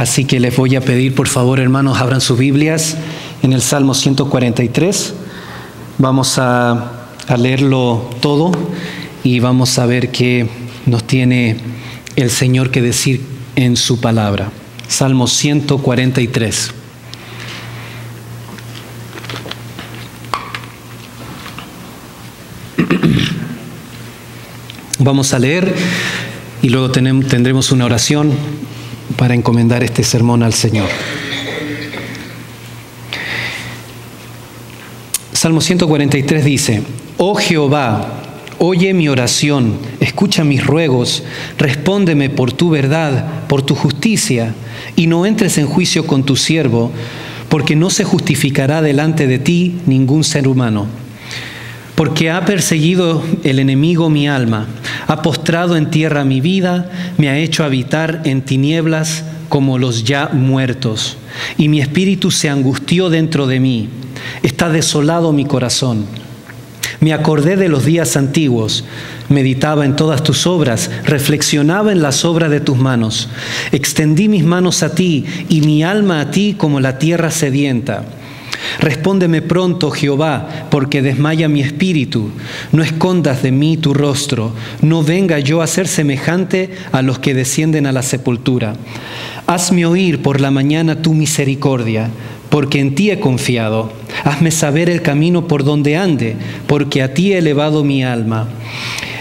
Así que les voy a pedir, por favor, hermanos, abran sus Biblias en el Salmo 143. Vamos a leerlo todo y vamos a ver qué nos tiene el Señor que decir en su palabra. Salmo 143. Vamos a leer y luego tendremos una oración para encomendar este sermón al Señor. Salmo 143 dice: Oh Jehová, oye mi oración, escucha mis ruegos, respóndeme por tu verdad, por tu justicia, y no entres en juicio con tu siervo, porque no se justificará delante de ti ningún ser humano. Porque ha perseguido el enemigo mi alma, ha postrado en tierra mi vida, me ha hecho habitar en tinieblas como los ya muertos, y mi espíritu se angustió dentro de mí. Está desolado mi corazón. Me acordé de los días antiguos, meditaba en todas tus obras, reflexionaba en las obras de tus manos. Extendí mis manos a ti y mi alma a ti como la tierra sedienta. Respóndeme pronto, Jehová, porque desmaya mi espíritu. No escondas de mí tu rostro. No venga yo a ser semejante a los que descienden a la sepultura. Hazme oír por la mañana tu misericordia, porque en ti he confiado. Hazme saber el camino por donde ande, porque a ti he elevado mi alma.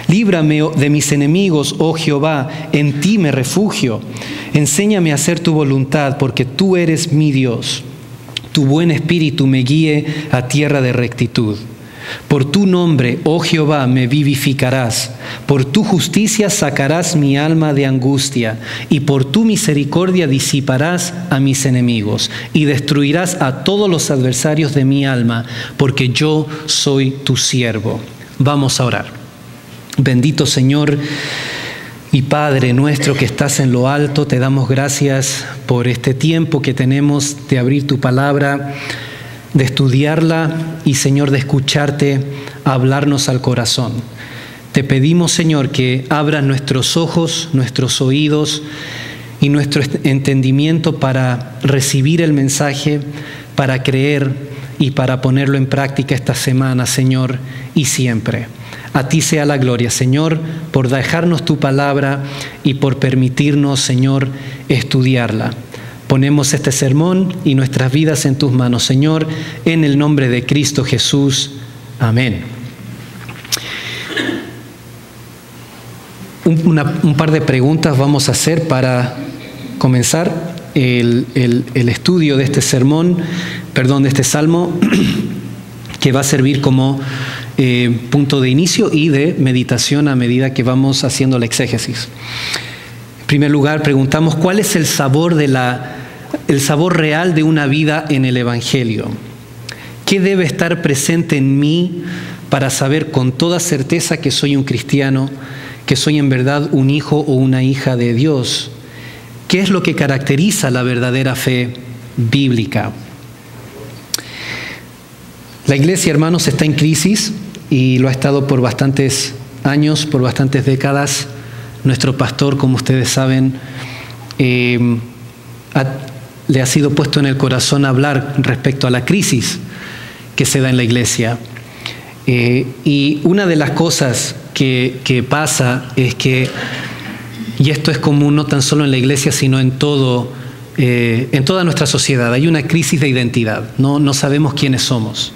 Líbrame de mis enemigos, oh Jehová, en ti me refugio. Enséñame a hacer tu voluntad, porque tú eres mi Dios. Tu buen espíritu me guíe a tierra de rectitud. Por tu nombre, oh Jehová, me vivificarás. Por tu justicia sacarás mi alma de angustia, y por tu misericordia disiparás a mis enemigos, y destruirás a todos los adversarios de mi alma, porque yo soy tu siervo. Vamos a orar. Bendito Señor y Padre nuestro que estás en lo alto, te damos gracias por este tiempo que tenemos de abrir tu palabra, de estudiarla y, Señor, de escucharte hablarnos al corazón. Te pedimos, Señor, que abras nuestros ojos, nuestros oídos y nuestro entendimiento para recibir el mensaje, para creer y para ponerlo en práctica esta semana, Señor, y siempre. A ti sea la gloria, Señor, por dejarnos tu palabra y por permitirnos, Señor, estudiarla. Ponemos este sermón y nuestras vidas en tus manos, Señor, en el nombre de Cristo Jesús. Amén. Un par de preguntas vamos a hacer para comenzar el estudio de este sermón, de este salmo, que va a servir como punto de inicio y de meditación a medida que vamos haciendo la exégesis. En primer lugar, preguntamos: ¿cuál es el sabor real de una vida en el Evangelio? ¿Qué debe estar presente en mí para saber con toda certeza que soy un cristiano, que soy en verdad un hijo o una hija de Dios? ¿Qué es lo que caracteriza la verdadera fe bíblica? La iglesia, hermanos, está en crisis y lo ha estado por bastantes años, por bastantes décadas. Nuestro pastor, como ustedes saben, le ha sido puesto en el corazón hablar respecto a la crisis que se da en la iglesia. Y una de las cosas que pasa es que, y esto es común no tan solo en la iglesia, sino en toda nuestra sociedad, hay una crisis de identidad. No sabemos quiénes somos.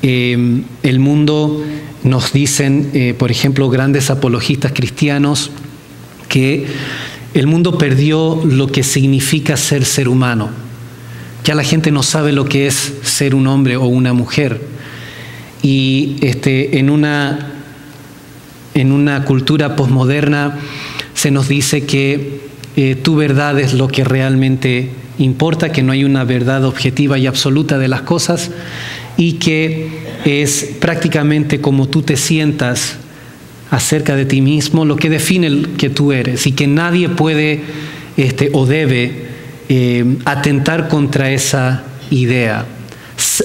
El mundo, nos dicen, por ejemplo, grandes apologistas cristianos, que el mundo perdió lo que significa ser humano. Ya la gente no sabe lo que es ser un hombre o una mujer. Y en una cultura posmoderna se nos dice que tu verdad es lo que realmente importa, que no hay una verdad objetiva y absoluta de las cosas, y que es prácticamente como tú te sientas acerca de ti mismo lo que define el que tú eres, y que nadie puede o debe atentar contra esa idea.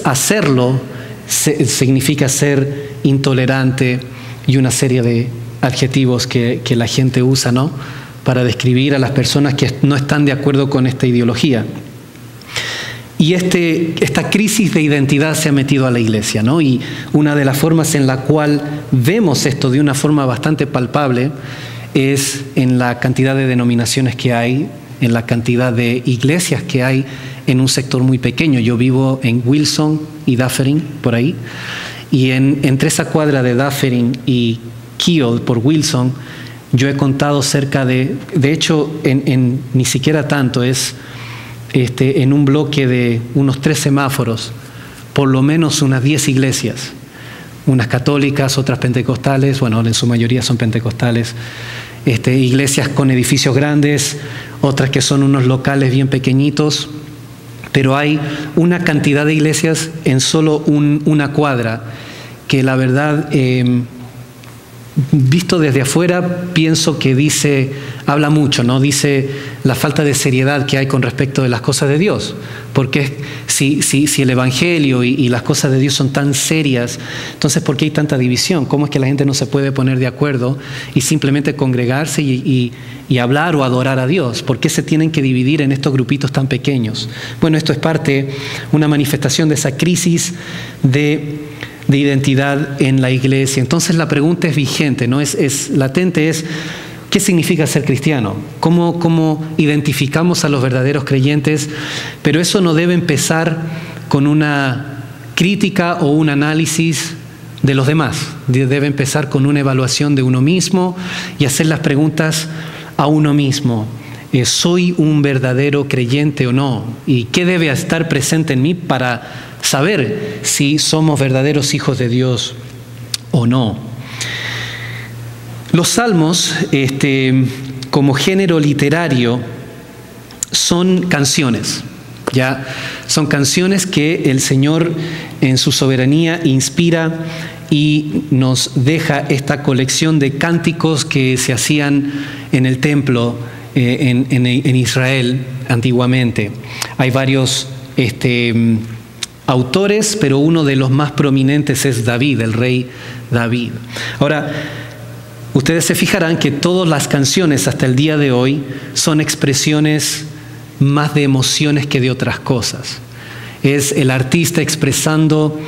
Hacerlo significa ser intolerante y una serie de adjetivos que la gente usa, ¿no?, para describir a las personas que no están de acuerdo con esta ideología. Y esta crisis de identidad se ha metido a la iglesia, ¿no? Y una de las formas en la cual vemos esto de una forma bastante palpable es en la cantidad de denominaciones que hay, en la cantidad de iglesias que hay en un sector muy pequeño. Yo vivo en Wilson y Dufferin, por ahí, y entre esa cuadra de Dufferin y Kiel por Wilson, yo he contado cerca de hecho, ni siquiera tanto, es en un bloque de unos 3 semáforos, por lo menos unas 10 iglesias, unas católicas, otras pentecostales, bueno, en su mayoría son pentecostales, iglesias con edificios grandes, otras que son unos locales bien pequeñitos, pero hay una cantidad de iglesias en solo una cuadra que la verdad, visto desde afuera, pienso que habla mucho, ¿no? Dice la falta de seriedad que hay con respecto de las cosas de Dios. Porque si el Evangelio y las cosas de Dios son tan serias, entonces ¿por qué hay tanta división? ¿Cómo es que la gente no se puede poner de acuerdo y simplemente congregarse y hablar o adorar a Dios? ¿Por qué se tienen que dividir en estos grupitos tan pequeños? Bueno, esto es una manifestación de esa crisis de identidad en la iglesia. Entonces la pregunta es vigente, ¿no? Es latente, ¿qué significa ser cristiano? ¿Cómo identificamos a los verdaderos creyentes? Pero eso no debe empezar con una crítica o un análisis de los demás. Debe empezar con una evaluación de uno mismo y hacer las preguntas a uno mismo. ¿Soy un verdadero creyente o no? ¿Y qué debe estar presente en mí para saber si somos verdaderos hijos de Dios o no? Los salmos, como género literario, son canciones. Ya son canciones que el Señor en su soberanía inspira y nos deja esta colección de cánticos que se hacían en el templo en Israel antiguamente. Hay varios autores, pero uno de los más prominentes es David, el rey David. Ahora, ustedes se fijarán que todas las canciones hasta el día de hoy son expresiones más de emociones que de otras cosas. Es el artista expresando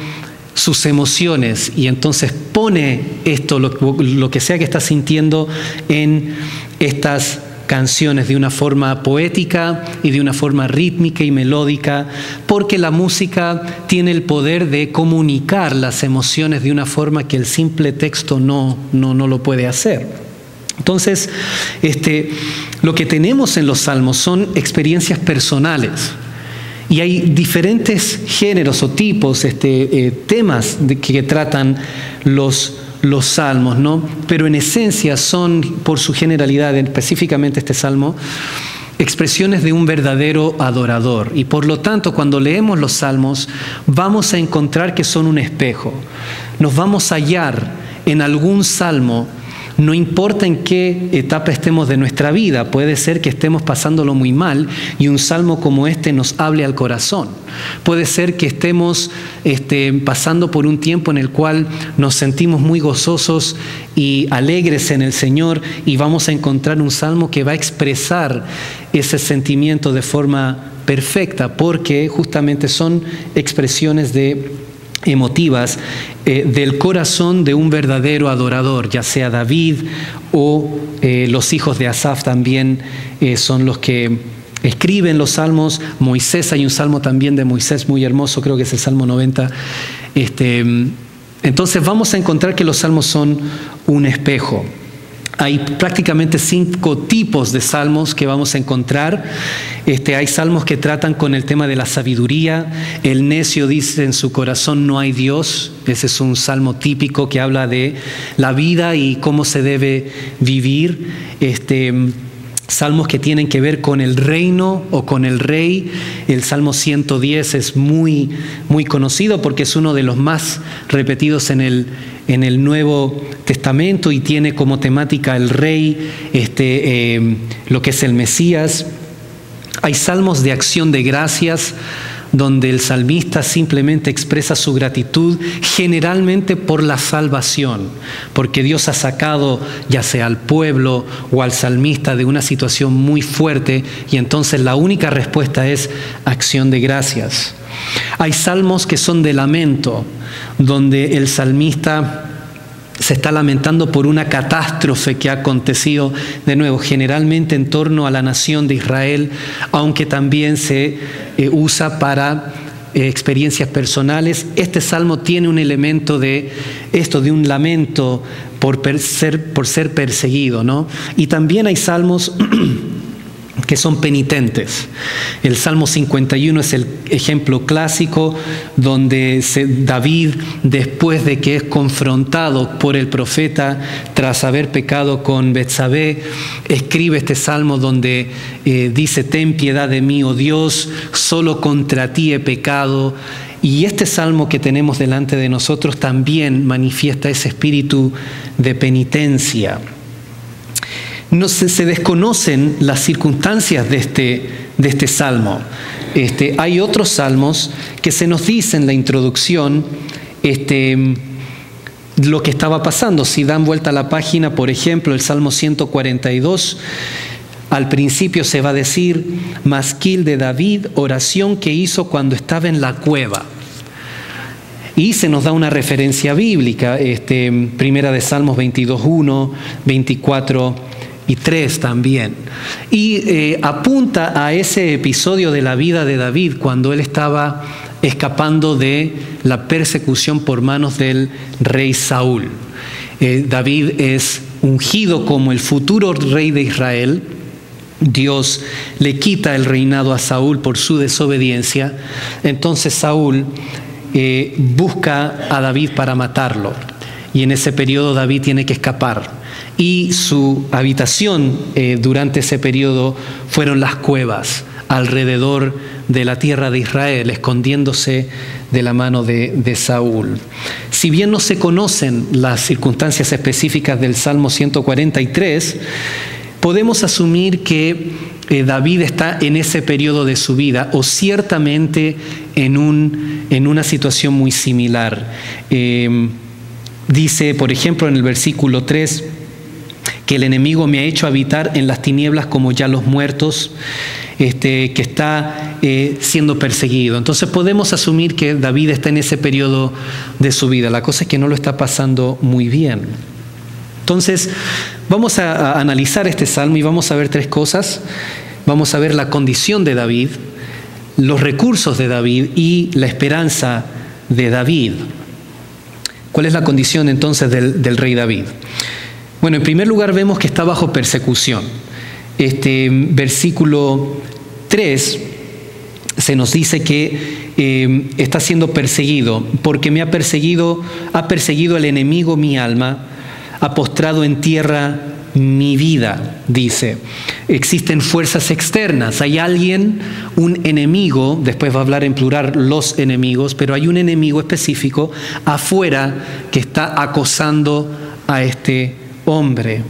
sus emociones y entonces pone esto, lo que sea que está sintiendo, en estas canciones de una forma poética y de una forma rítmica y melódica, porque la música tiene el poder de comunicar las emociones de una forma que el simple texto no lo puede hacer. Entonces, lo que tenemos en los salmos son experiencias personales. Y hay diferentes géneros o tipos, temas que tratan los salmos, ¿no? Pero en esencia son, por su generalidad, específicamente este salmo, expresiones de un verdadero adorador. Y por lo tanto, cuando leemos los salmos, vamos a encontrar que son un espejo. Nos vamos a hallar en algún salmo. No importa en qué etapa estemos de nuestra vida, puede ser que estemos pasándolo muy mal y un salmo como este nos hable al corazón. Puede ser que estemos pasando por un tiempo en el cual nos sentimos muy gozosos y alegres en el Señor y vamos a encontrar un salmo que va a expresar ese sentimiento de forma perfecta, porque justamente son expresiones emotivas del corazón de un verdadero adorador, ya sea David o los hijos de Asaf también son los que escriben los salmos. Moisés, hay un salmo también de Moisés muy hermoso, creo que es el Salmo 90. Entonces vamos a encontrar que los salmos son un espejo. Hay prácticamente 5 tipos de salmos que vamos a encontrar. Hay salmos que tratan con el tema de la sabiduría. El necio dice en su corazón no hay Dios. Ese es un salmo típico que habla de la vida y cómo se debe vivir. Salmos que tienen que ver con el reino o con el rey. El Salmo 110 es muy, muy conocido porque es uno de los más repetidos en el Nuevo Testamento y tiene como temática el rey, lo que es el Mesías. Hay salmos de acción de gracias donde el salmista simplemente expresa su gratitud generalmente por la salvación, porque Dios ha sacado ya sea al pueblo o al salmista de una situación muy fuerte, y entonces la única respuesta es acción de gracias. Hay salmos que son de lamento, donde el salmista se está lamentando por una catástrofe que ha acontecido, de nuevo, generalmente en torno a la nación de Israel, aunque también se usa para experiencias personales. Este salmo tiene un elemento de esto, de un lamento por ser perseguido, ¿no? Y también hay salmos que son penitentes. El Salmo 51 es el ejemplo clásico donde David, después de que es confrontado por el profeta tras haber pecado con Betsabé, escribe este salmo donde dice: ten piedad de mí, oh Dios, solo contra ti he pecado. Y este salmo que tenemos delante de nosotros también manifiesta ese espíritu de penitencia. No se desconocen las circunstancias de este salmo. Hay otros salmos que se nos dice en la introducción lo que estaba pasando. Si dan vuelta a la página, por ejemplo, el Salmo 142, al principio se va a decir: masquil de David, oración que hizo cuando estaba en la cueva. Y se nos da una referencia bíblica, primera de Salmos 22:1, 24 y 3 también. Y apunta a ese episodio de la vida de David cuando él estaba escapando de la persecución por manos del rey Saúl. David es ungido como el futuro rey de Israel. Dios le quita el reinado a Saúl por su desobediencia. Entonces Saúl busca a David para matarlo. Y en ese periodo David tiene que escapar. Y su habitación durante ese periodo fueron las cuevas alrededor de la tierra de Israel, escondiéndose de la mano de Saúl. Si bien no se conocen las circunstancias específicas del Salmo 143, podemos asumir que David está en ese periodo de su vida, o ciertamente en una situación muy similar. Dice, por ejemplo, en el versículo 3, que el enemigo me ha hecho habitar en las tinieblas como ya los muertos, que está siendo perseguido. Entonces podemos asumir que David está en ese periodo de su vida. La cosa es que no lo está pasando muy bien. Entonces vamos a analizar este salmo y vamos a ver tres cosas. Vamos a ver la condición de David, los recursos de David y la esperanza de David. ¿Cuál es la condición entonces del rey David? Bueno, en primer lugar vemos que está bajo persecución. Versículo 3 se nos dice que está siendo perseguido, porque ha perseguido el enemigo mi alma, ha postrado en tierra mi vida, dice. Existen fuerzas externas, hay alguien, un enemigo, después va a hablar en plural los enemigos, pero hay un enemigo específico afuera que está acosando a este hombre.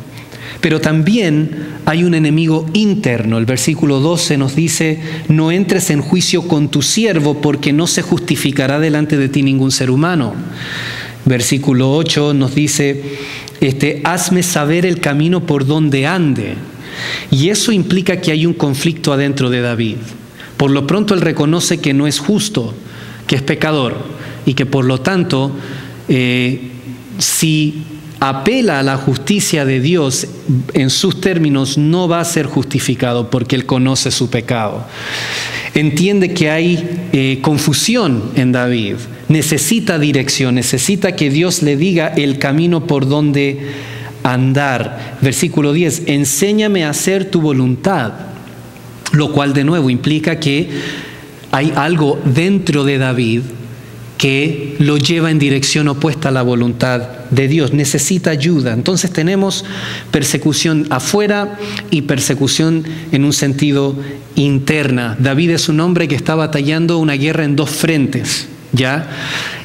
Pero también hay un enemigo interno. El versículo 12 nos dice: no entres en juicio con tu siervo, porque no se justificará delante de ti ningún ser humano. Versículo 8 nos dice: hazme saber el camino por donde ande. Y eso implica que hay un conflicto adentro de David. Por lo pronto él reconoce que no es justo, que es pecador, y que por lo tanto, si apela a la justicia de Dios en sus términos, no va a ser justificado porque él conoce su pecado. Entiende que hay confusión en David, necesita dirección, necesita que Dios le diga el camino por donde andar. Versículo 10, enséñame a hacer tu voluntad, lo cual de nuevo implica que hay algo dentro de David que lo lleva en dirección opuesta a la voluntad de Dios. Necesita ayuda. Entonces tenemos persecución afuera y persecución en un sentido interna. David es un hombre que está batallando una guerra en dos frentes, ¿ya?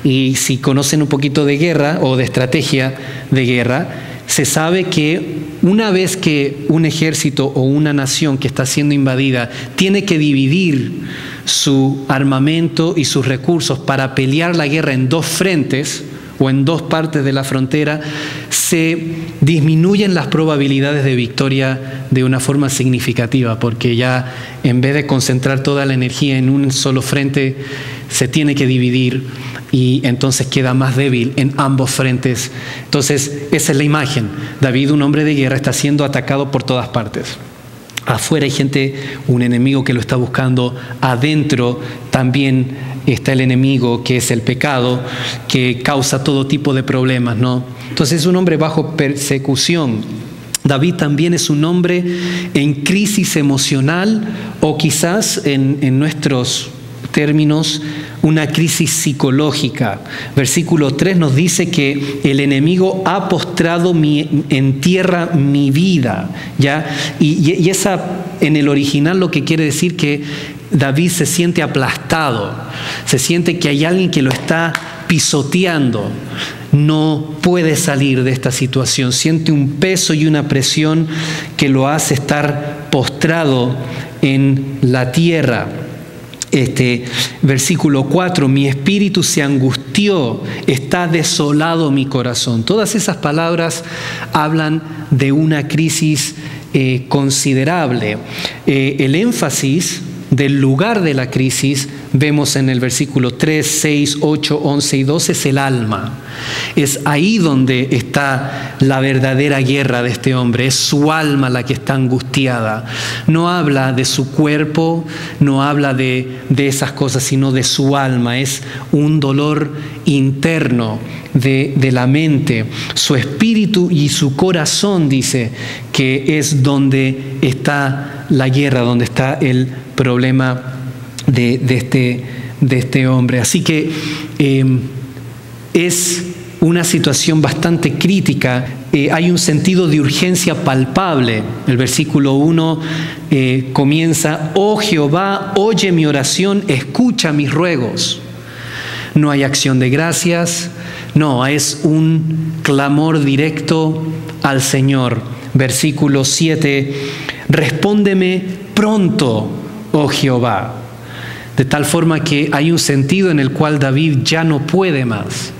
Y si conocen un poquito de guerra o de estrategia de guerra, se sabe que una vez que un ejército o una nación que está siendo invadida tiene que dividir su armamento y sus recursos para pelear la guerra en dos frentes o en dos partes de la frontera, se disminuyen las probabilidades de victoria de una forma significativa, porque ya en vez de concentrar toda la energía en un solo frente, se tiene que dividir y entonces queda más débil en ambos frentes. Entonces, esa es la imagen. David, un hombre de guerra, está siendo atacado por todas partes. Afuera hay gente, un enemigo que lo está buscando. Adentro también está el enemigo, que es el pecado, que causa todo tipo de problemas, ¿no? Entonces es un hombre bajo persecución. David también es un hombre en crisis emocional, o quizás en nuestros términos, una crisis psicológica. Versículo 3 nos dice que el enemigo ha postrado en tierra mi vida, ¿ya? Y esa, en el original, lo que quiere decir que David se siente aplastado, se siente que hay alguien que lo está pisoteando. No puede salir de esta situación, siente un peso y una presión que lo hace estar postrado en la tierra. Versículo 4, mi espíritu se angustió, está desolado mi corazón. Todas esas palabras hablan de una crisis considerable. El énfasis del lugar de la crisis, vemos en el versículo 3, 6, 8, 11 y 12, es el alma. Es ahí donde está la verdadera guerra de este hombre. Es su alma la que está angustiada. No habla de su cuerpo, no habla de esas cosas, sino de su alma. Es un dolor interno de la mente. Su espíritu y su corazón, dice, que es donde está la guerra, donde está el problema de este hombre. Así que es una situación bastante crítica. Hay un sentido de urgencia palpable. El versículo 1 comienza: oh Jehová, oye mi oración, escucha mis ruegos. No hay acción de gracias, no, es un clamor directo al Señor. Versículo 7, respóndeme pronto, oh Jehová. De tal forma que hay un sentido en el cual David ya no puede más.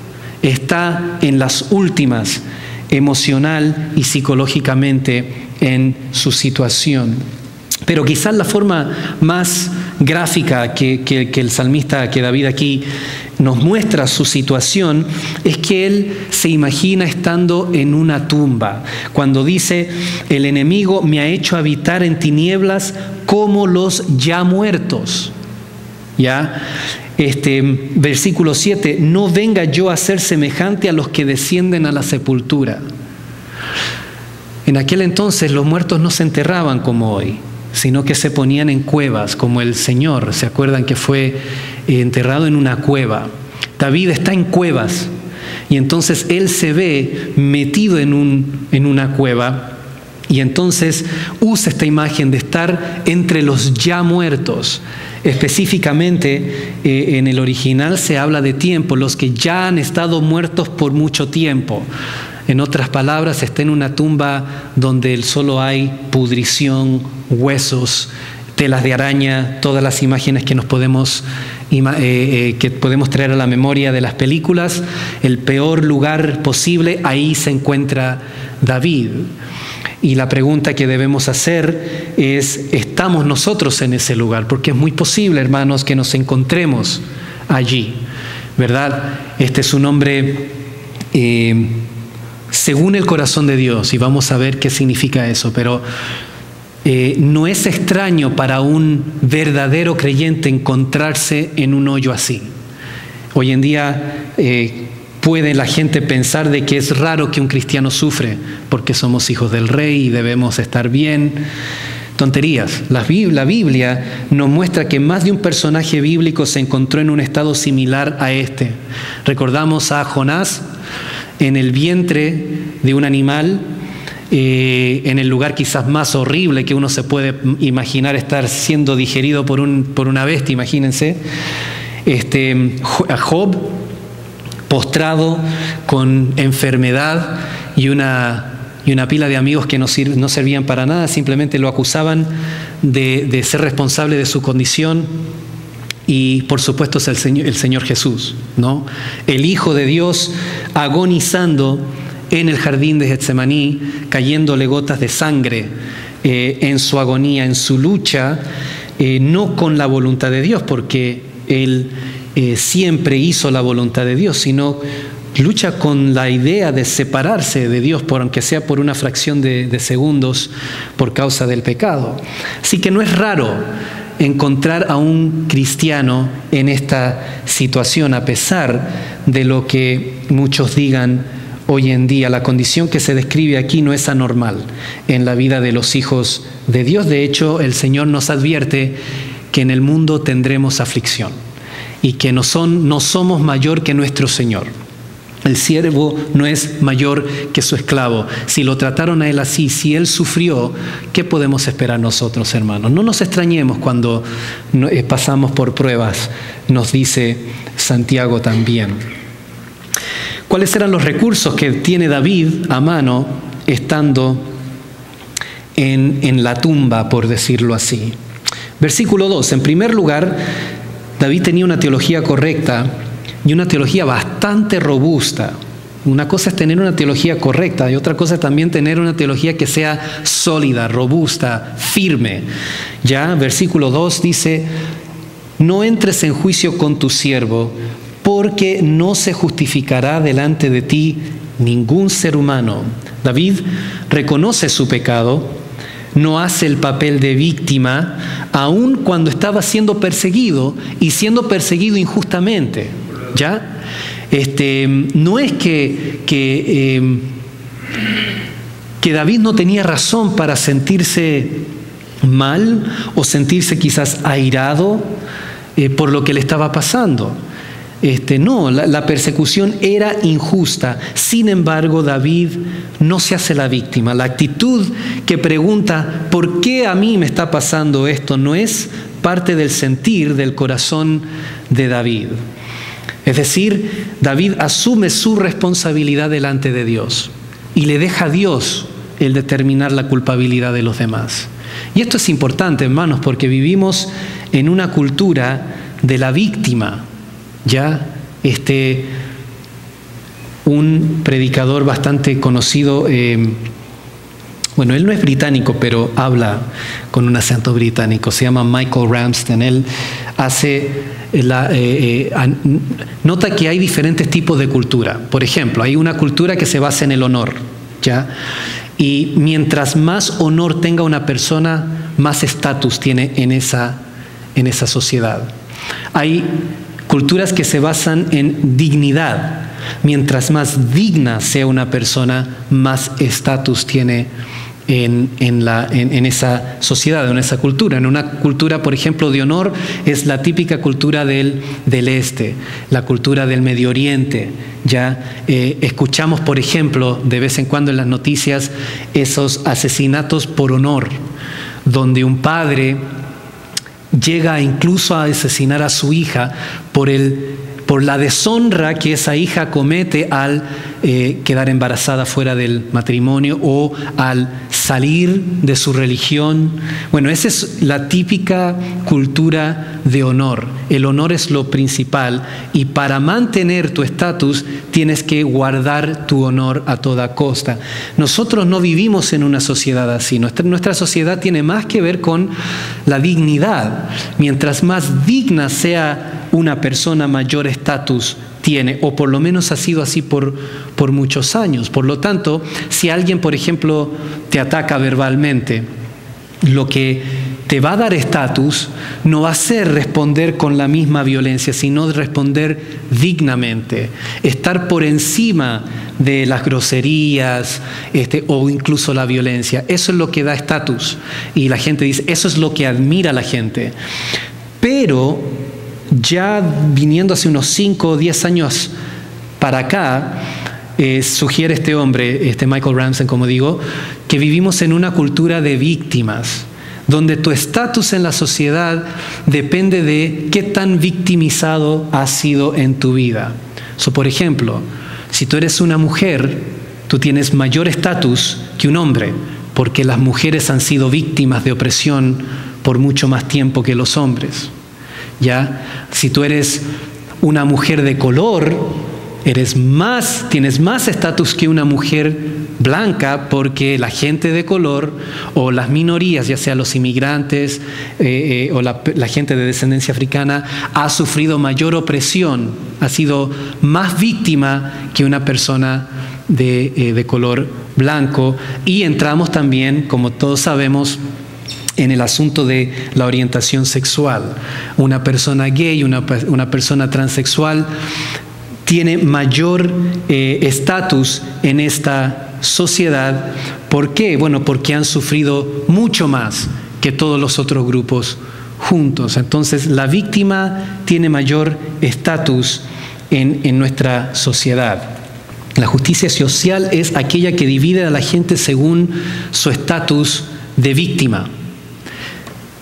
Está en las últimas, emocional y psicológicamente, en su situación. Pero quizás la forma más gráfica que el salmista, que David aquí nos muestra su situación, es que él se imagina estando en una tumba. Cuando dice, el enemigo me ha hecho habitar en tinieblas como los ya muertos. ¿Ya? Versículo 7, no venga yo a ser semejante a los que descienden a la sepultura. En aquel entonces los muertos no se enterraban como hoy, sino que se ponían en cuevas, como el Señor. ¿Se acuerdan que fue enterrado en una cueva? David está en cuevas y entonces él se ve metido en una cueva, y entonces usa esta imagen de estar entre los ya muertos. Específicamente, en el original se habla de tiempo, los que ya han estado muertos por mucho tiempo. En otras palabras, está en una tumba donde solo hay pudrición, huesos, telas de araña, todas las imágenes que nos podemos traer a la memoria de las películas. El peor lugar posible, ahí se encuentra David. Y la pregunta que debemos hacer es, ¿estamos nosotros en ese lugar? Porque es muy posible, hermanos, que nos encontremos allí, ¿verdad? Este es un hombre según el corazón de Dios, y vamos a ver qué significa eso, pero no es extraño para un verdadero creyente encontrarse en un hoyo así. Hoy en día puede la gente pensar de que es raro que un cristiano sufre porque somos hijos del rey y debemos estar bien. Tonterías. La Biblia nos muestra que más de un personaje bíblico se encontró en un estado similar a este. Recordamos a Jonás en el vientre de un animal, en el lugar quizás más horrible que uno se puede imaginar, estar siendo digerido por una bestia, imagínense. A Job, postrado con enfermedad y una y una pila de amigos que no servían para nada, simplemente lo acusaban de ser responsable de su condición. Y por supuesto es el Señor Jesús, ¿no? El Hijo de Dios agonizando en el jardín de Getsemaní, cayéndole gotas de sangre en su agonía, en su lucha, no con la voluntad de Dios, porque Él siempre hizo la voluntad de Dios, sino lucha con la idea de separarse de Dios, aunque sea por una fracción de segundos, por causa del pecado. Así que no es raro encontrar a un cristiano en esta situación, a pesar de lo que muchos digan hoy en día. La condición que se describe aquí no es anormal en la vida de los hijos de Dios. De hecho, el Señor nos advierte que en el mundo tendremos aflicción y que no somos mayor que nuestro Señor. El siervo no es mayor que su esclavo. Si lo trataron a Él así, si Él sufrió, ¿qué podemos esperar nosotros, hermanos? No nos extrañemos cuando pasamos por pruebas, nos dice Santiago también. ¿Cuáles eran los recursos que tiene David a mano estando en la tumba, por decirlo así? Versículo 2. En primer lugar, David tenía una teología correcta y una teología bastante robusta. Una cosa es tener una teología correcta y otra cosa es también tener una teología que sea sólida, robusta, firme. Ya, versículo 2 dice: no entres en juicio con tu siervo, porque no se justificará delante de ti ningún ser humano. David reconoce su pecado, no hace el papel de víctima, aun cuando estaba siendo perseguido y siendo perseguido injustamente. ¿Ya? No es que David no tenía razón para sentirse mal o sentirse quizás airado por lo que le estaba pasando. No, la persecución era injusta. Sin embargo, David no se hace la víctima. La actitud que pregunta ¿por qué a mí me está pasando esto? No es parte del sentir del corazón de David. Es decir, David asume su responsabilidad delante de Dios y le deja a Dios el determinar la culpabilidad de los demás. Y esto es importante, hermanos, porque vivimos en una cultura de la víctima. Ya un predicador bastante conocido, bueno, él no es británico, pero habla con un acento británico, se llama Michael Ramsden. Él nota que hay diferentes tipos de cultura. Por ejemplo, hay una cultura que se basa en el honor, ¿ya? Y mientras más honor tenga una persona, más estatus tiene en esa sociedad. Hay culturas que se basan en dignidad. Mientras más digna sea una persona, más estatus tiene en esa sociedad, en esa cultura. En una cultura, por ejemplo, de honor, es la típica cultura del este, la cultura del Medio Oriente. Ya escuchamos, por ejemplo, de vez en cuando en las noticias esos asesinatos por honor, donde un padre llega incluso a asesinar a su hija por la deshonra que esa hija comete al quedar embarazada fuera del matrimonio o al salir de su religión. Bueno, esa es la típica cultura de honor. El honor es lo principal y para mantener tu estatus tienes que guardar tu honor a toda costa. Nosotros no vivimos en una sociedad así. Nuestra sociedad tiene más que ver con la dignidad. Mientras más digna sea una persona, mayor estatus tiene, o por lo menos ha sido así por muchos años. Por lo tanto, si alguien, por ejemplo, te ataca verbalmente, lo que te va a dar estatus no va a ser responder con la misma violencia, sino responder dignamente, estar por encima de las groserías o incluso la violencia. Eso es lo que da estatus. Y la gente dice, eso es lo que admira a la gente. Pero ya viniendo hace unos 5 o 10 años para acá, sugiere este hombre, Michael Ramsden, como digo, que vivimos en una cultura de víctimas, donde tu estatus en la sociedad depende de qué tan victimizado has sido en tu vida. Por ejemplo, si tú eres una mujer tú tienes mayor estatus que un hombre, porque las mujeres han sido víctimas de opresión por mucho más tiempo que los hombres. ¿Ya? Si tú eres una mujer de color, tienes más estatus que una mujer blanca, porque la gente de color o las minorías, ya sea los inmigrantes o la gente de descendencia africana, ha sufrido mayor opresión, ha sido más víctima que una persona de color blanco. Y entramos también, como todos sabemos, en el asunto de la orientación sexual. Una persona gay, una persona transexual tiene mayor estatus en esta sociedad. ¿Por qué? Bueno, porque han sufrido mucho más que todos los otros grupos juntos. Entonces, la víctima tiene mayor estatus en nuestra sociedad. La justicia social es aquella que divide a la gente según su estatus de víctima.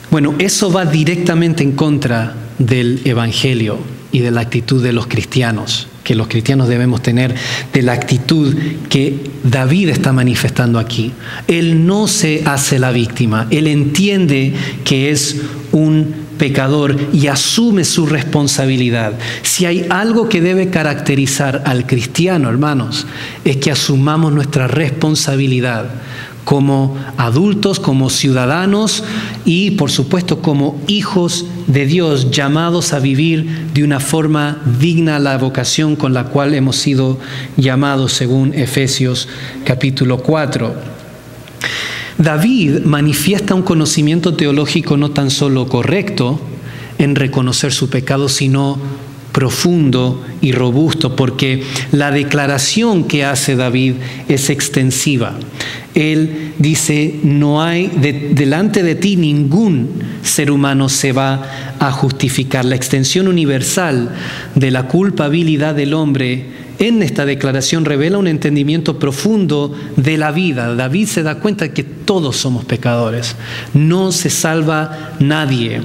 Bueno, eso va directamente en contra del Evangelio y de la actitud de los cristianos, que los cristianos debemos tener, de la actitud que David está manifestando aquí. Él no se hace la víctima, él entiende que es un pecador y asume su responsabilidad. Si hay algo que debe caracterizar al cristiano, hermanos, es que asumamos nuestra responsabilidad como adultos, como ciudadanos y, por supuesto, como hijos de Dios, llamados a vivir de una forma digna a la vocación con la cual hemos sido llamados, según Efesios capítulo 4. David manifiesta un conocimiento teológico no tan solo correcto en reconocer su pecado, sino profundo y robusto, porque la declaración que hace David es extensiva. Él dice: no hay delante de ti ningún ser humano se va a justificar. La extensión universal de la culpabilidad del hombre en esta declaración revela un entendimiento profundo de la vida. David se da cuenta de que todos somos pecadores, no se salva nadie.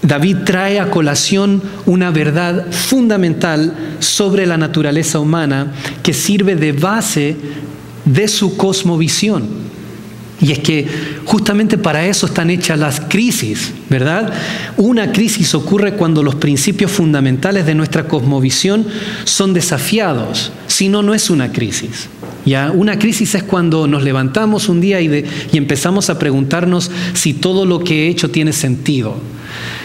David trae a colación una verdad fundamental sobre la naturaleza humana que sirve de base de su cosmovisión. Y es que justamente para eso están hechas las crisis, ¿verdad? Una crisis ocurre cuando los principios fundamentales de nuestra cosmovisión son desafiados. Si no, no es una crisis. ¿Ya? Una crisis es cuando nos levantamos un día y empezamos a preguntarnos si todo lo que he hecho tiene sentido.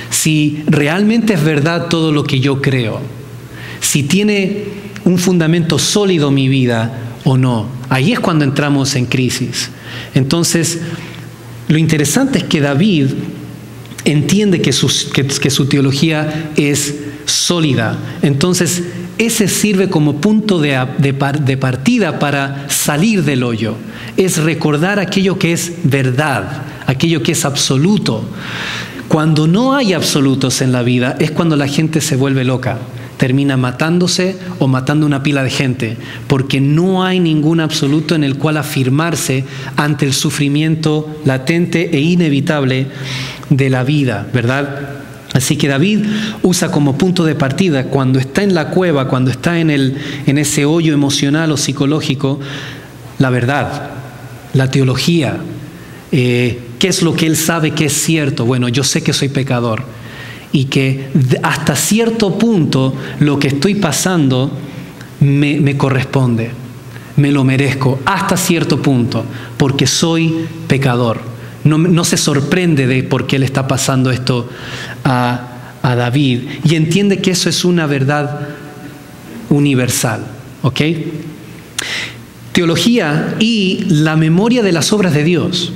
Si realmente es verdad todo lo que yo creo, si tiene un fundamento sólido mi vida o no. Ahí es cuando entramos en crisis. Entonces, lo interesante es que David entiende que su teología es sólida. Entonces, ese sirve como punto de partida para salir del hoyo. Es recordar aquello que es verdad, aquello que es absoluto. Cuando no hay absolutos en la vida es cuando la gente se vuelve loca, termina matándose o matando una pila de gente, porque no hay ningún absoluto en el cual afirmarse ante el sufrimiento latente e inevitable de la vida, ¿verdad? Así que David usa como punto de partida, cuando está en la cueva, cuando está en ese hoyo emocional o psicológico, la verdad, la teología. ¿Qué es lo que él sabe que es cierto? Bueno, yo sé que soy pecador y que hasta cierto punto lo que estoy pasando me corresponde, me lo merezco hasta cierto punto, porque soy pecador. No se sorprende de por qué le está pasando esto a David y entiende que eso es una verdad universal, ¿ok? Teología y la memoria de las obras de Dios.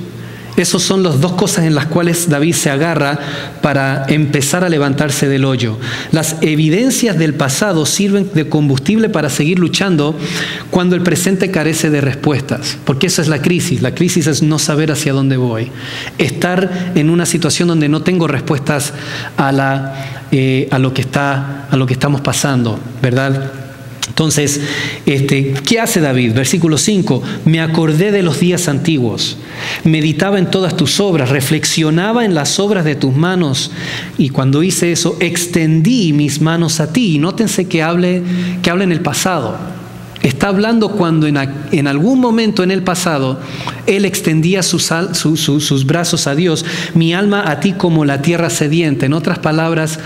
Esas son las dos cosas en las cuales David se agarra para empezar a levantarse del hoyo. Las evidencias del pasado sirven de combustible para seguir luchando cuando el presente carece de respuestas, porque esa es la crisis. La crisis es no saber hacia dónde voy. Estar en una situación donde no tengo respuestas a lo que estamos pasando, ¿verdad? Entonces, ¿qué hace David? Versículo 5, me acordé de los días antiguos, meditaba en todas tus obras, reflexionaba en las obras de tus manos, y cuando hice eso, extendí mis manos a ti. Y nótense que hable en el pasado. está hablando cuando en algún momento en el pasado él extendía sus brazos a Dios. Mi alma a ti como la tierra sedienta. En otras palabras,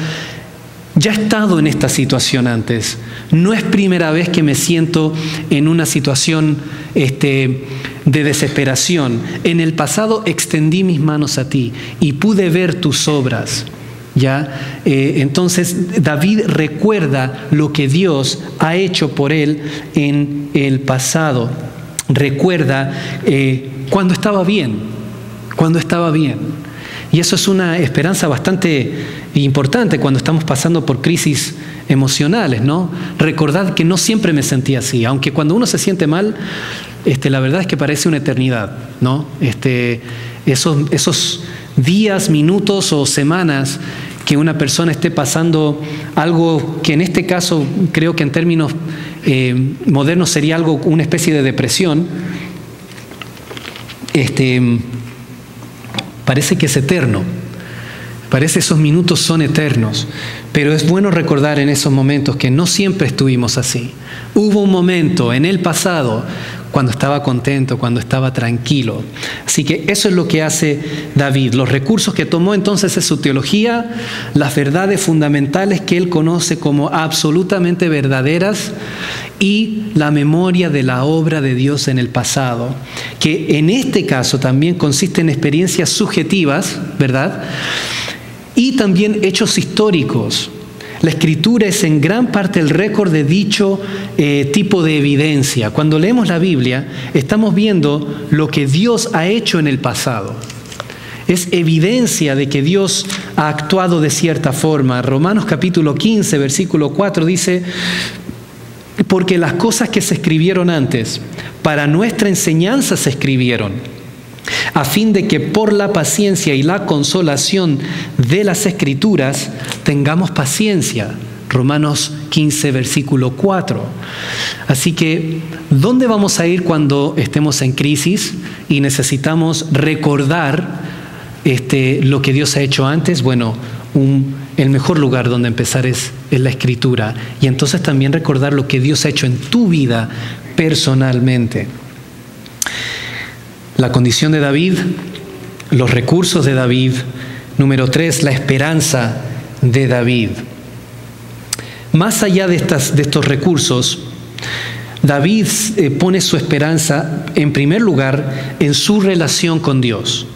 ya he estado en esta situación antes. No es primera vez que me siento en una situación de desesperación. En el pasado extendí mis manos a ti y pude ver tus obras. ¿Ya? Entonces David recuerda lo que Dios ha hecho por él en el pasado. Recuerda cuando estaba bien. Y eso es una esperanza bastante importante cuando estamos pasando por crisis emocionales, ¿no? Recordad que no siempre me sentí así, aunque cuando uno se siente mal, la verdad es que parece una eternidad, ¿no? Esos días, minutos o semanas que una persona esté pasando algo que en este caso creo que en términos modernos sería una especie de depresión, parece que es eterno. Parece esos minutos son eternos, pero es bueno recordar en esos momentos que no siempre estuvimos así. Hubo un momento en el pasado cuando estaba contento, cuando estaba tranquilo. Así que eso es lo que hace David. Los recursos que tomó entonces es su teología, las verdades fundamentales que él conoce como absolutamente verdaderas y la memoria de la obra de Dios en el pasado, que en este caso también consiste en experiencias subjetivas, ¿verdad? Y también hechos históricos. La Escritura es en gran parte el récord de dicho tipo de evidencia. Cuando leemos la Biblia, estamos viendo lo que Dios ha hecho en el pasado. Es evidencia de que Dios ha actuado de cierta forma. Romanos capítulo 15, versículo 4 dice: porque las cosas que se escribieron antes, para nuestra enseñanza se escribieron, a fin de que por la paciencia y la consolación de las Escrituras tengamos paciencia. Romanos 15, versículo 4. Así que, ¿dónde vamos a ir cuando estemos en crisis y necesitamos recordar lo que Dios ha hecho antes? Bueno, el mejor lugar donde empezar es la Escritura. Y entonces también recordar lo que Dios ha hecho en tu vida personalmente. La condición de David, los recursos de David. Número 3, la esperanza de David. Más allá de estos recursos, David pone su esperanza, en primer lugar, en su relación con Dios.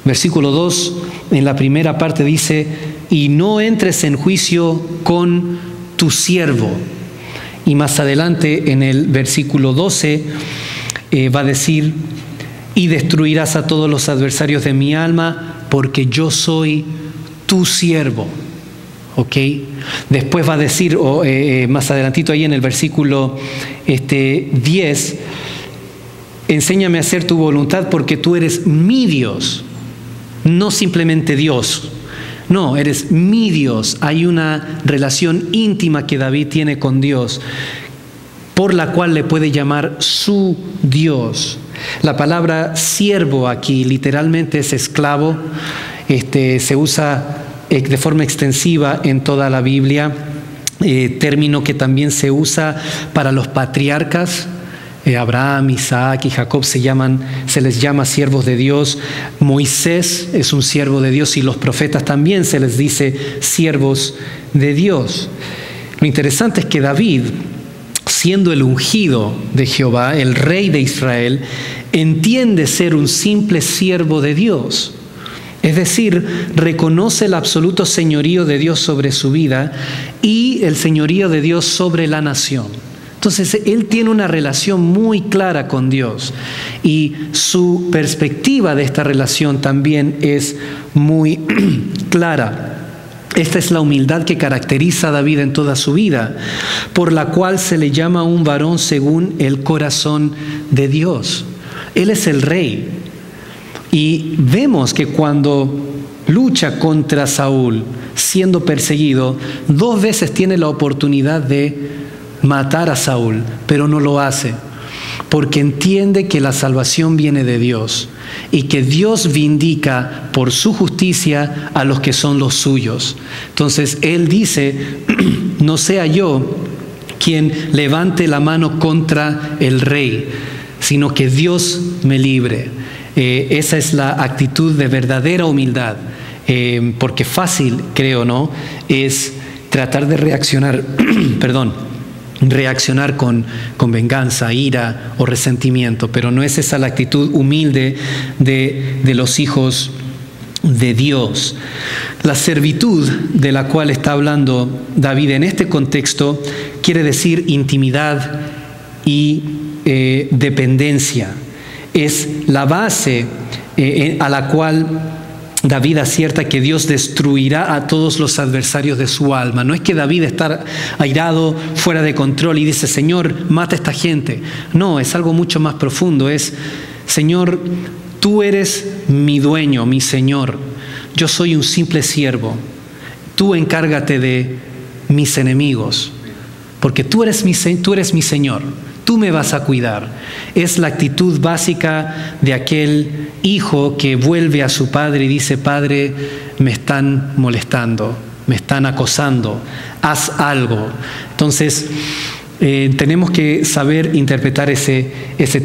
Versículo 2, en la primera parte dice: y no entres en juicio con tu siervo. Y más adelante, en el versículo 12, va a decir: y destruirás a todos los adversarios de mi alma, porque yo soy tu siervo. ¿Ok? Después va a decir, más adelantito ahí en el versículo 10, enséñame a hacer tu voluntad porque tú eres mi Dios, no simplemente Dios. No, eres mi Dios. Hay una relación íntima que David tiene con Dios, por la cual le puede llamar su Dios. La palabra siervo aquí literalmente es esclavo. Se usa de forma extensiva en toda la Biblia, término que también se usa para los patriarcas. Abraham, Isaac y Jacob se les llama siervos de Dios. Moisés es un siervo de Dios y los profetas también se les dice siervos de Dios. Lo interesante es que David, siendo el ungido de Jehová, el rey de Israel, entiende ser un simple siervo de Dios. Es decir, reconoce el absoluto señorío de Dios sobre su vida y el señorío de Dios sobre la nación. Entonces, él tiene una relación muy clara con Dios y su perspectiva de esta relación también es muy clara. Esta es la humildad que caracteriza a David en toda su vida, por la cual se le llama un varón según el corazón de Dios. Él es el rey. Y vemos que cuando lucha contra Saúl, siendo perseguido, 2 veces tiene la oportunidad de matar a Saúl, pero no lo hace, porque entiende que la salvación viene de Dios y que Dios vindica por su justicia a los que son los suyos. Entonces él dice: no sea yo quien levante la mano contra el rey, sino que Dios me libre. Esa es la actitud de verdadera humildad, porque fácil, creo, ¿no?, es tratar de reaccionar, reaccionar con venganza, ira o resentimiento, pero no es esa la actitud humilde de los hijos de Dios. La servitud de la cual está hablando David en este contexto quiere decir intimidad y dependencia. Es la base a la cual David acierta que Dios destruirá a todos los adversarios de su alma. No es que David está airado, fuera de control y dice, Señor, mata a esta gente. No, es algo mucho más profundo. Es, Señor, tú eres mi dueño, mi Señor. Yo soy un simple siervo. Tú encárgate de mis enemigos, porque tú eres mi Señor. Tú me vas a cuidar. Es la actitud básica de aquel hijo que vuelve a su padre y dice, Padre, me están molestando, me están acosando, haz algo. Entonces, tenemos que saber interpretar ese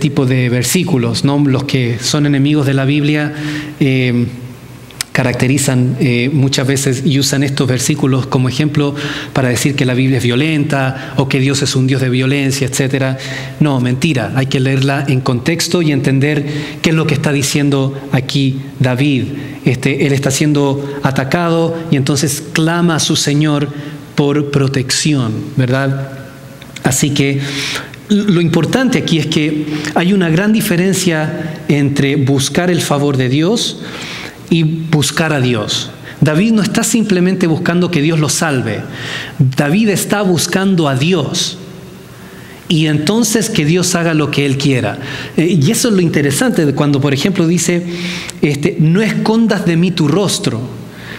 tipo de versículos, ¿no? Los que son enemigos de la Biblia caracterizan muchas veces y usan estos versículos como ejemplo para decir que la Biblia es violenta o que Dios es un Dios de violencia, etc. No, mentira. Hay que leerla en contexto y entender qué es lo que está diciendo aquí David. Él está siendo atacado y entonces clama a su Señor por protección, ¿verdad? Así que lo importante aquí es que hay una gran diferencia entre buscar el favor de Dios y buscar a Dios. David no está simplemente buscando que Dios lo salve. David está buscando a Dios. Y entonces que Dios haga lo que Él quiera. Y eso es lo interesante de cuando, por ejemplo, dice, no escondas de mí tu rostro.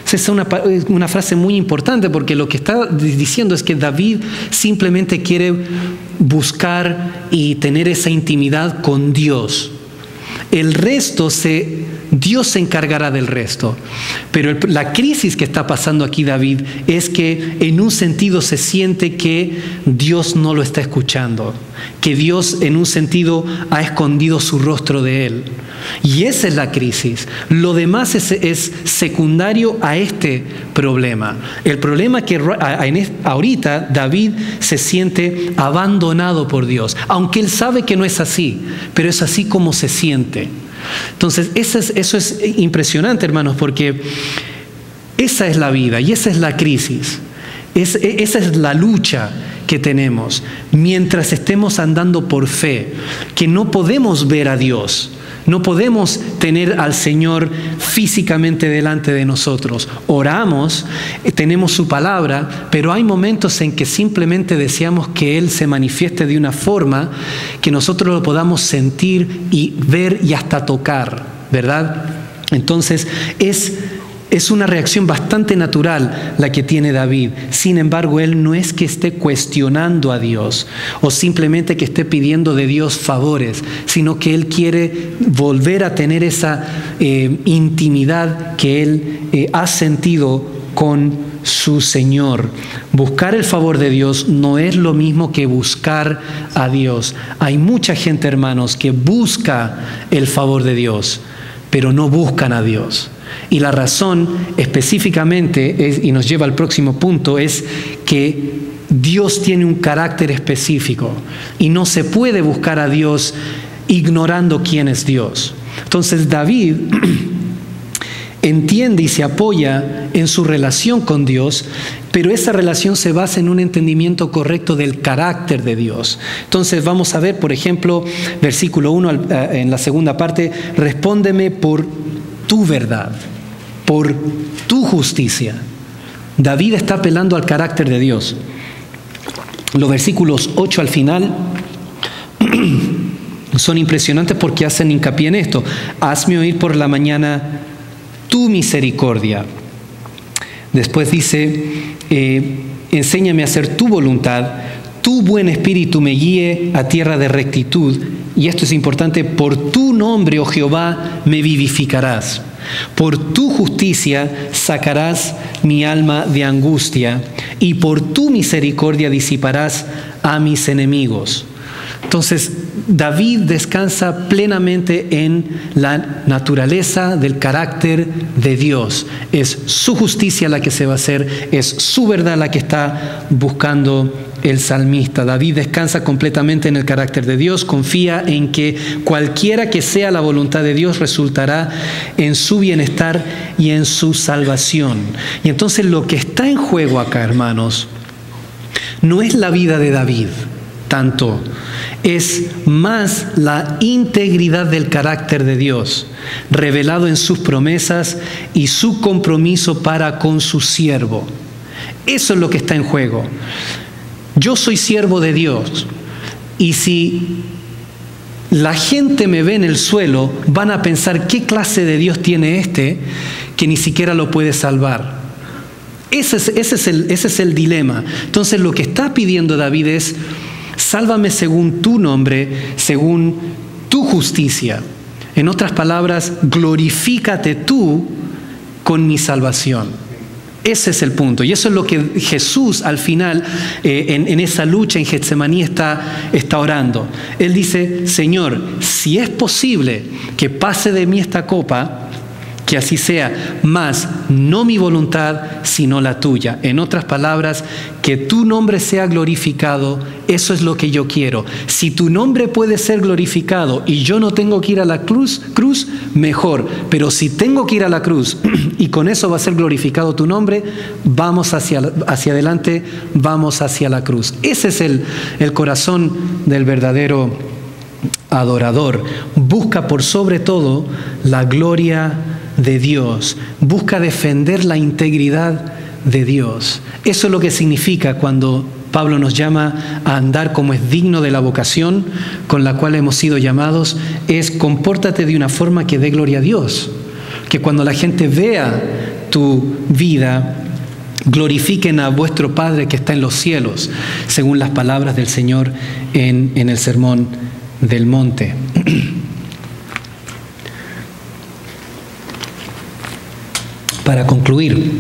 Esa es una frase muy importante porque lo que está diciendo es que David simplemente quiere buscar y tener esa intimidad con Dios. El resto Dios se encargará del resto. Pero la crisis que está pasando aquí David es que en un sentido se siente que Dios no lo está escuchando, que Dios en un sentido ha escondido su rostro de él. Y esa es la crisis. Lo demás es secundario a este problema. El problema es que ahorita David se siente abandonado por Dios, aunque él sabe que no es así, pero es así como se siente. Entonces, eso es impresionante, hermanos, porque esa es la vida y esa es la crisis. Esa es la lucha que tenemos mientras estemos andando por fe, que no podemos ver a Dios. No podemos tener al Señor físicamente delante de nosotros. Oramos, tenemos su palabra, pero hay momentos en que simplemente deseamos que Él se manifieste de una forma que nosotros lo podamos sentir y ver y hasta tocar, ¿verdad? Entonces es una reacción bastante natural la que tiene David. Sin embargo, él no es que esté cuestionando a Dios o simplemente que esté pidiendo de Dios favores, sino que él quiere volver a tener esa intimidad que él ha sentido con su Señor. Buscar el favor de Dios no es lo mismo que buscar a Dios. Hay mucha gente, hermanos, que busca el favor de Dios, pero no buscan a Dios. Y la razón específicamente, y nos lleva al próximo punto, es que Dios tiene un carácter específico y no se puede buscar a Dios ignorando quién es Dios. Entonces David entiende y se apoya en su relación con Dios, pero esa relación se basa en un entendimiento correcto del carácter de Dios. Entonces vamos a ver, por ejemplo, versículo 1 en la segunda parte, respóndeme por tu verdad, por tu justicia. David está apelando al carácter de Dios. Los versículos 8 al final son impresionantes porque hacen hincapié en esto. Hazme oír por la mañana tu misericordia. Después dice, enséñame a hacer tu voluntad, tu buen espíritu me guíe a tierra de rectitud y esto es importante, por tu nombre, oh Jehová, me vivificarás. Por tu justicia sacarás mi alma de angustia, y por tu misericordia disiparás a mis enemigos. Entonces, David descansa plenamente en la naturaleza del carácter de Dios. Es su justicia la que se va a hacer, es su verdad la que está buscando el salmista. David descansa completamente en el carácter de Dios, confía en que cualquiera que sea la voluntad de Dios resultará en su bienestar y en su salvación. Y entonces lo que está en juego acá, hermanos, no es la vida de David tanto, es más la integridad del carácter de Dios, revelado en sus promesas y su compromiso para con su siervo. Eso es lo que está en juego. Yo soy siervo de Dios, y si la gente me ve en el suelo, van a pensar qué clase de Dios tiene este que ni siquiera lo puede salvar. Ese es el dilema. Entonces lo que está pidiendo David es: sálvame según tu nombre, según tu justicia. En otras palabras, glorifícate tú con mi salvación. Ese es el punto. Y eso es lo que Jesús al final, en esa lucha en Getsemaní, está orando. Él dice: Señor, si es posible que pase de mí esta copa, que así sea, mas no mi voluntad, sino la tuya. En otras palabras, que tu nombre sea glorificado, eso es lo que yo quiero. Si tu nombre puede ser glorificado y yo no tengo que ir a la cruz, mejor. Pero si tengo que ir a la cruz y con eso va a ser glorificado tu nombre, vamos hacia adelante, vamos hacia la cruz. Ese es el corazón del verdadero adorador. Busca por sobre todo la gloria de Dios, busca defender la integridad de Dios. Eso es lo que significa cuando Pablo nos llama a andar como es digno de la vocación con la cual hemos sido llamados, es: compórtate de una forma que dé gloria a Dios, que cuando la gente vea tu vida, glorifiquen a vuestro Padre que está en los cielos, según las palabras del Señor en el Sermón del Monte. Para concluir,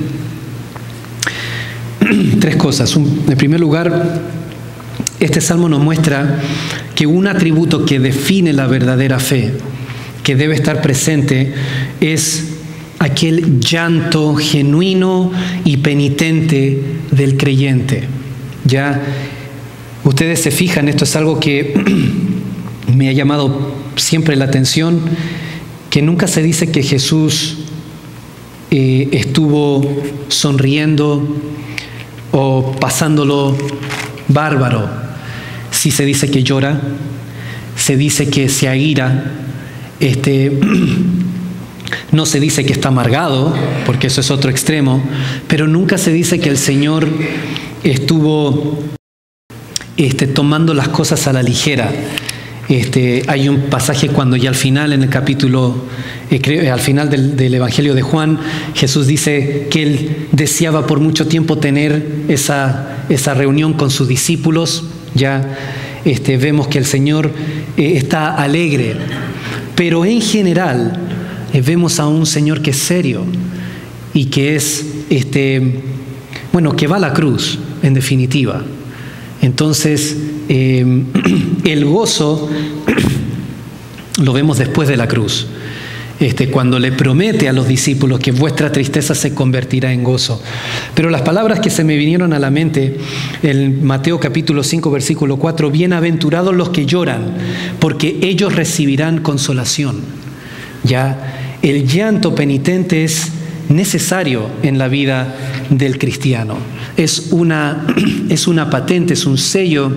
tres cosas. En primer lugar, este salmo nos muestra que un atributo que define la verdadera fe, que debe estar presente, es aquel llanto genuino y penitente del creyente. Ya ustedes se fijan, esto es algo que me ha llamado siempre la atención, que nunca se dice que Jesús estuvo sonriendo o pasándolo bárbaro. Sí se dice que llora, se dice que se aira, no se dice que está amargado, porque eso es otro extremo, pero nunca se dice que el Señor estuvo tomando las cosas a la ligera. Hay un pasaje cuando ya al final, en el capítulo, al final del Evangelio de Juan, Jesús dice que Él deseaba por mucho tiempo tener esa reunión con sus discípulos. Ya vemos que el Señor está alegre, pero en general vemos a un Señor que es serio y que es, que va a la cruz, en definitiva. Entonces, el gozo lo vemos después de la cruz, cuando le promete a los discípulos que vuestra tristeza se convertirá en gozo. Pero las palabras que se me vinieron a la mente, en Mateo capítulo 5, versículo 4, bienaventurados los que lloran, porque ellos recibirán consolación. Ya, el llanto penitente es necesario en la vida del cristiano. Es una patente, es un sello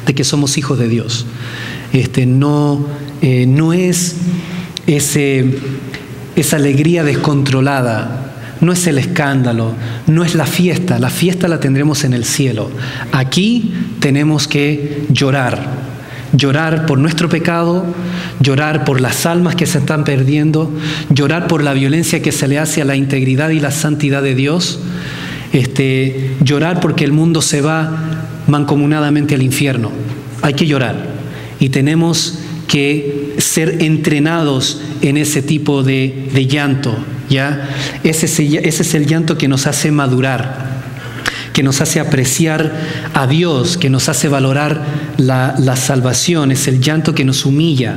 de que somos hijos de Dios. No es esa alegría descontrolada, no es el escándalo, no es la fiesta la tendremos en el cielo. Aquí tenemos que llorar por nuestro pecado, llorar por las almas que se están perdiendo, llorar por la violencia que se le hace a la integridad y la santidad de Dios, llorar porque el mundo se va mancomunadamente al infierno. Hay que llorar. y tenemos que ser entrenados en ese tipo de llanto, ¿ya? Ese es el llanto que nos hace madurar, que nos hace apreciar a Dios, que nos hace valorar la salvación. Es el llanto que nos humilla,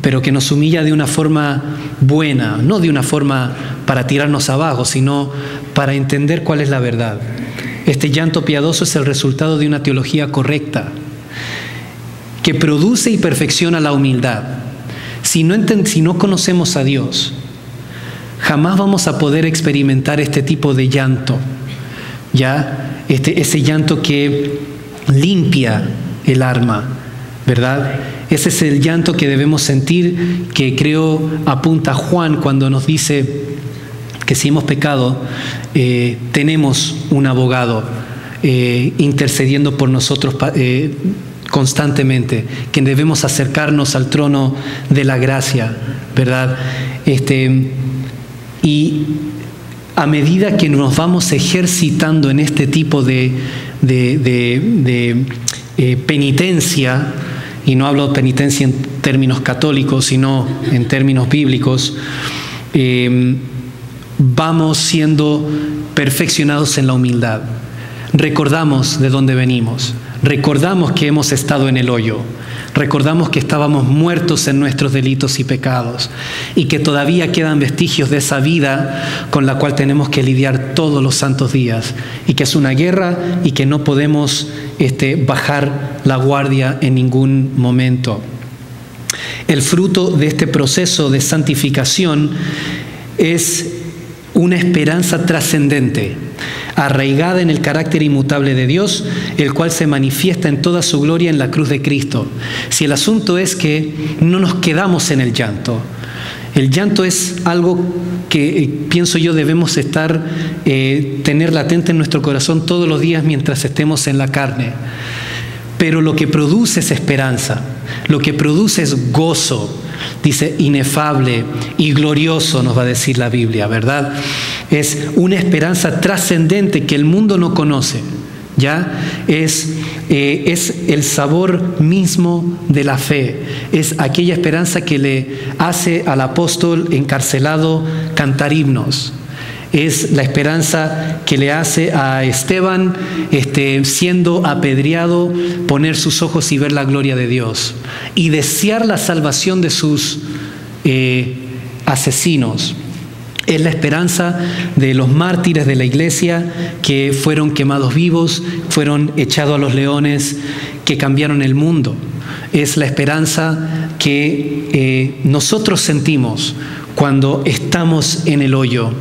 pero que nos humilla de una forma buena, no de una forma para tirarnos abajo, sino para entender cuál es la verdad. Este llanto piadoso es el resultado de una teología correcta, que produce y perfecciona la humildad. Si no conocemos a Dios, jamás vamos a poder experimentar este tipo de llanto, ¿ya? Ese llanto que limpia el alma, ¿verdad? Ese es el llanto que debemos sentir, que creo apunta Juan cuando nos dice que si hemos pecado, tenemos un abogado intercediendo por nosotros constantemente, que debemos acercarnos al trono de la gracia, ¿verdad? Y a medida que nos vamos ejercitando en este tipo de penitencia, y no hablo de penitencia en términos católicos, sino en términos bíblicos, vamos siendo perfeccionados en la humildad. Recordamos de dónde venimos, recordamos que hemos estado en el hoyo, recordamos que estábamos muertos en nuestros delitos y pecados y que todavía quedan vestigios de esa vida con la cual tenemos que lidiar todos los santos días, y que es una guerra y que no podemos bajar la guardia en ningún momento. El fruto de este proceso de santificación es una esperanza trascendente, arraigada en el carácter inmutable de Dios, el cual se manifiesta en toda su gloria en la cruz de Cristo. Si el asunto es que no nos quedamos en el llanto. El llanto es algo que pienso yo debemos tener latente en nuestro corazón todos los días mientras estemos en la carne. Pero lo que produce es esperanza, lo que produce es gozo. Dice inefable y glorioso, nos va a decir la Biblia, ¿verdad? Es una esperanza trascendente que el mundo no conoce, ¿ya? Es el sabor mismo de la fe. Es aquella esperanza que le hace al apóstol encarcelado cantar himnos. Es la esperanza que le hace a Esteban, siendo apedreado, poner sus ojos y ver la gloria de Dios y desear la salvación de sus asesinos. Es la esperanza de los mártires de la iglesia que fueron quemados vivos, fueron echados a los leones, que cambiaron el mundo. Es la esperanza que nosotros sentimos cuando estamos en el hoyo.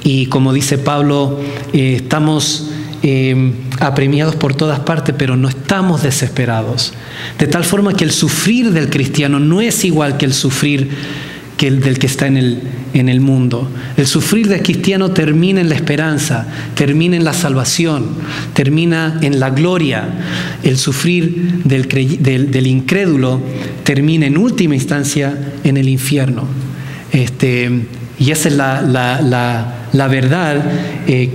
Y como dice Pablo, estamos apremiados por todas partes, pero no estamos desesperados. De tal forma que el sufrir del cristiano no es igual que el sufrir del que está en el mundo. El sufrir del cristiano termina en la esperanza, termina en la salvación, termina en la gloria. El sufrir del incrédulo termina en última instancia en el infierno. Y esa es la verdad,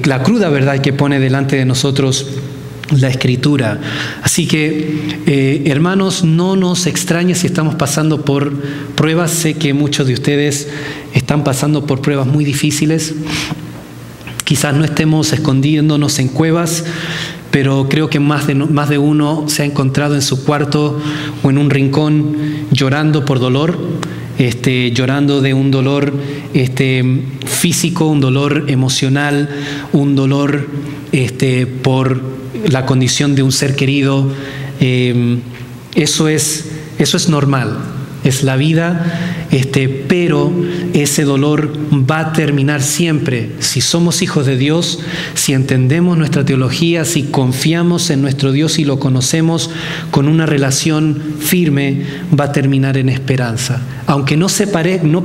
la cruda verdad que pone delante de nosotros la Escritura. Así que, hermanos, no nos extrañe si estamos pasando por pruebas. Sé que muchos de ustedes están pasando por pruebas muy difíciles. Quizás no estemos escondiéndonos en cuevas, pero creo que más de uno se ha encontrado en su cuarto o en un rincón llorando por dolor. Llorando de un dolor físico, un dolor emocional, un dolor por la condición de un ser querido. Eso es normal, es la vida, pero ese dolor va a terminar siempre. Si somos hijos de Dios, si entendemos nuestra teología, si confiamos en nuestro Dios y lo conocemos con una relación firme, va a terminar en esperanza. Aunque no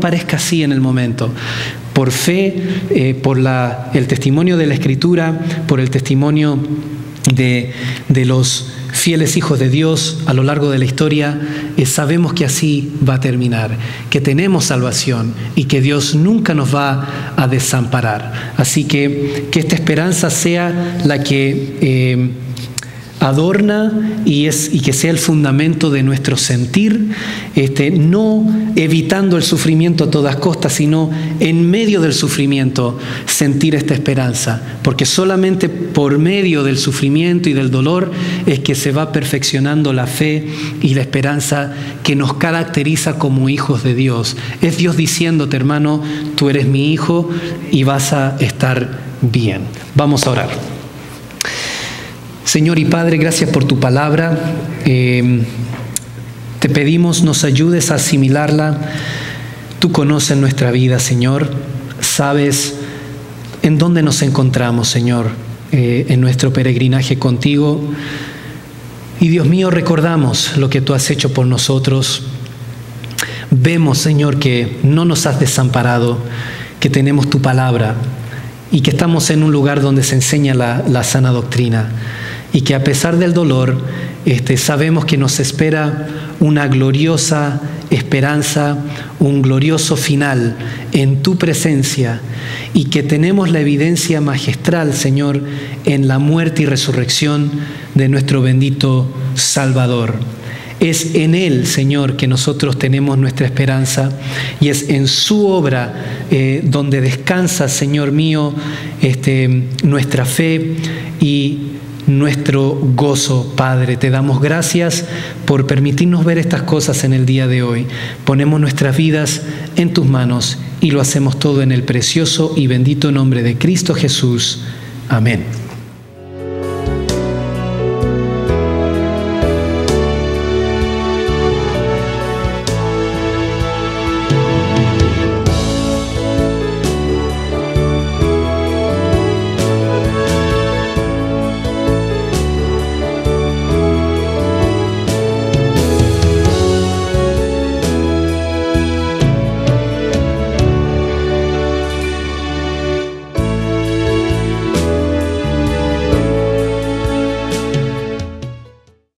parezca así en el momento. Por fe, por el testimonio de la Escritura, por el testimonio de los fieles hijos de Dios a lo largo de la historia, sabemos que así va a terminar, que tenemos salvación y que Dios nunca nos va a desamparar. Así que esta esperanza sea la que adorna y que sea el fundamento de nuestro sentir, no evitando el sufrimiento a todas costas, sino en medio del sufrimiento sentir esta esperanza, porque solamente por medio del sufrimiento y del dolor es que se va perfeccionando la fe y la esperanza que nos caracteriza como hijos de Dios. Es Dios diciéndote, hermano, tú eres mi hijo y vas a estar bien. Vamos a orar. Señor y Padre, gracias por tu palabra. Te pedimos nos ayudes a asimilarla. Tú conoces nuestra vida, Señor. Sabes en dónde nos encontramos, Señor, en nuestro peregrinaje contigo. Y Dios mío, recordamos lo que tú has hecho por nosotros. Vemos, Señor, que no nos has desamparado, que tenemos tu palabra y que estamos en un lugar donde se enseña la sana doctrina. Y que a pesar del dolor, sabemos que nos espera una gloriosa esperanza, un glorioso final en tu presencia, y que tenemos la evidencia magistral, Señor, en la muerte y resurrección de nuestro bendito Salvador. Es en Él, Señor, que nosotros tenemos nuestra esperanza, y es en su obra donde descansa, Señor mío, nuestra fe y nuestro gozo. Padre, te damos gracias por permitirnos ver estas cosas en el día de hoy. Ponemos nuestras vidas en tus manos y lo hacemos todo en el precioso y bendito nombre de Cristo Jesús. Amén.